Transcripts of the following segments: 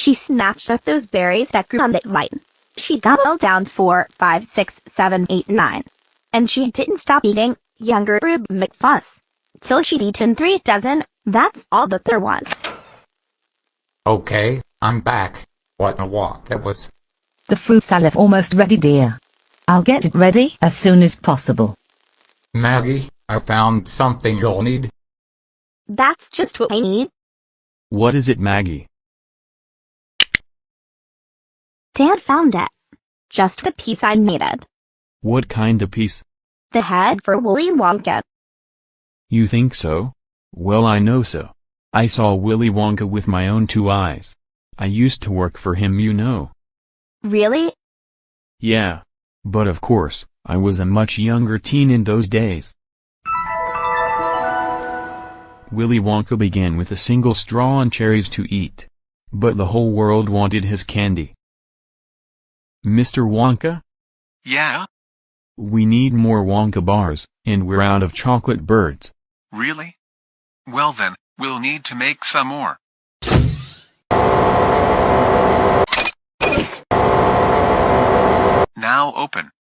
She snatched up those berries that grew on the vine. She gobbled down 4, 5, 6, 7, 8, 9. And she didn't stop eating, younger Rube McFuss. Till she'd eaten 3 dozen, that's all that there was. Okay, I'm back. What a walk that was. The fruit salad's almost ready, dear. I'll get it ready as soon as possible. Maggie, I found something you'll need. That's just what I need. What is it, Maggie? Dad found it. Just the piece I needed. What kind of piece? The head for Willy Wonka. You think so? Well, I know so. I saw Willy Wonka with my own 2 eyes. I used to work for him, you know. Really? Yeah. But of course, I was a much younger teen in those days. Willy Wonka began with a single straw and cherries to eat. But the whole world wanted his candy. Mr. Wonka? Yeah? We need more Wonka bars, and we're out of chocolate birds. Really? Well then, we'll need to make some more. Now open.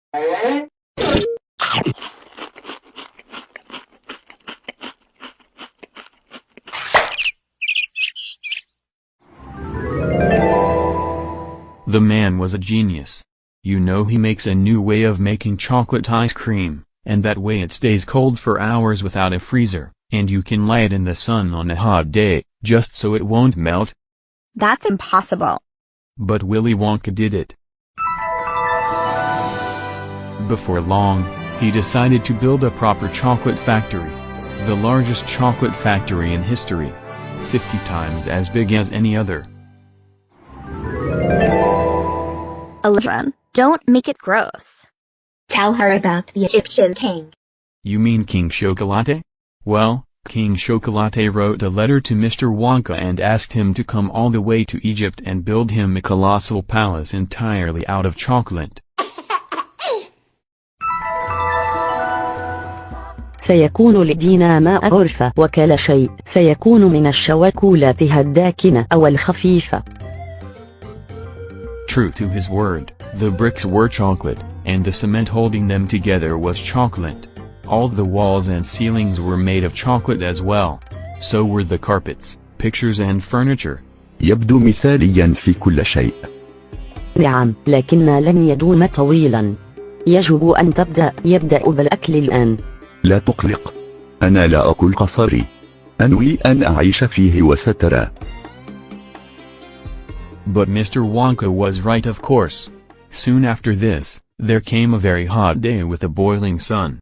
The man was a genius. You know, he makes a new way of making chocolate ice cream, and that way it stays cold for hours without a freezer, and you can lay it in the sun on a hot day, just so it won't melt. That's impossible. But Willy Wonka did it. Before long, he decided to build a proper chocolate factory. The largest chocolate factory in history. 50 times as big as any other. Aldrin, don't make it gross. Tell her about the Egyptian king. You mean King Chocolate? Well, King Chocolate wrote a letter to Mr. Wonka and asked him to come all the way to Egypt and build him a colossal palace entirely out of chocolate. سيكون لدينا ماء غرفة وكل شيء سيكون من الشوكولاتة الداكنة أو الخفيفة. True to his word, the bricks were chocolate, and the cement holding them together was chocolate. All the walls and ceilings were made of chocolate as well. So were the carpets, pictures and furniture. يبدو مثاليا في كل شيء. نعم، لكن لن يدوم طويلا. يجب أن يبدأ بالأكل الآن. لا تقلق. أنا لا أكل قصري. أنوي أن أعيش فيه وسترى. But Mr. Wonka was right, of course. Soon after this, there came a very hot day with a boiling sun.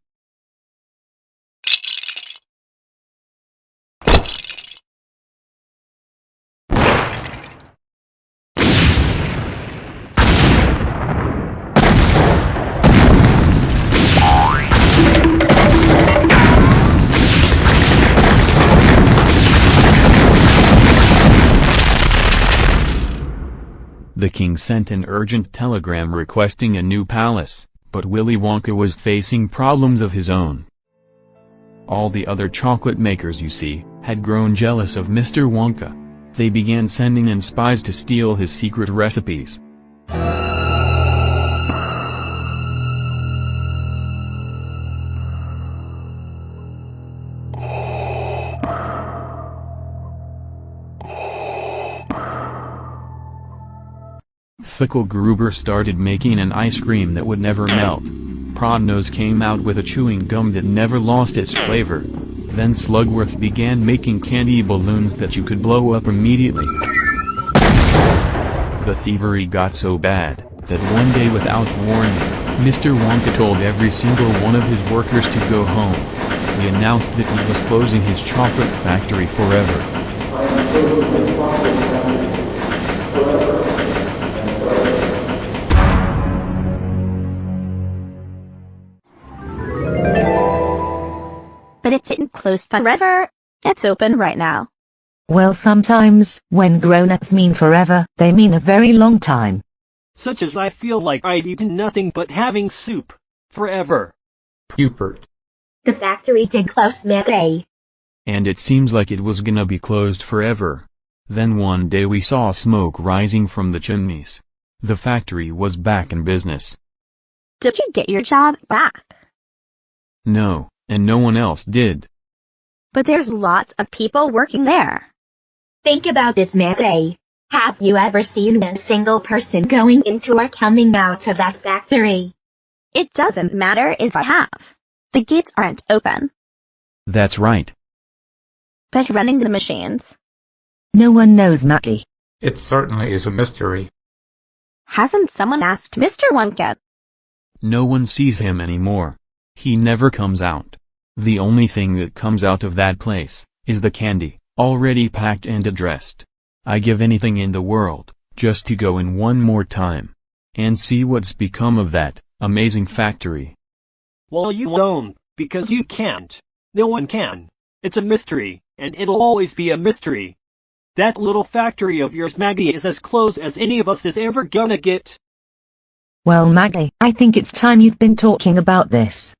The king sent an urgent telegram requesting a new palace, but Willy Wonka was facing problems of his own. All the other chocolate makers, you see, had grown jealous of Mr. Wonka. They began sending in spies to steal his secret recipes. Fickle Gruber started making an ice cream that would never melt. Prodnose came out with a chewing gum that never lost its flavor. Then Slugworth began making candy balloons that you could blow up immediately. The thievery got so bad, that one day without warning, Mr. Wonka told every single one of his workers to go home. He announced that he was closing his chocolate factory forever. But it didn't close forever. It's open right now. Well, sometimes, when grown-ups mean forever, they mean a very long time. Such as I feel like I'd eaten nothing but having soup. Forever. Pupert. The factory did close, Maggie. And it seems like it was gonna be closed forever. Then one day we saw smoke rising from the chimneys. The factory was back in business. Did you get your job back? No, and no one else did. But there's lots of people working there. Think about it, Maggie. Have you ever seen a single person going into or coming out of that factory? It doesn't matter if I have. The gates aren't open. That's right. But running the machines? No one knows, Maggie. It certainly is a mystery. Hasn't someone asked Mr. Wonka? No one sees him anymore. He never comes out. The only thing that comes out of that place is the candy, already packed and addressed. I give anything in the world, just to go in one more time. And see what's become of that amazing factory. Well, you won't, because you can't. No one can. It's a mystery, and it'll always be a mystery. That little factory of yours, Maggie, is as close as any of us is ever gonna get. Well, Maggie, I think it's time you've been talking about this.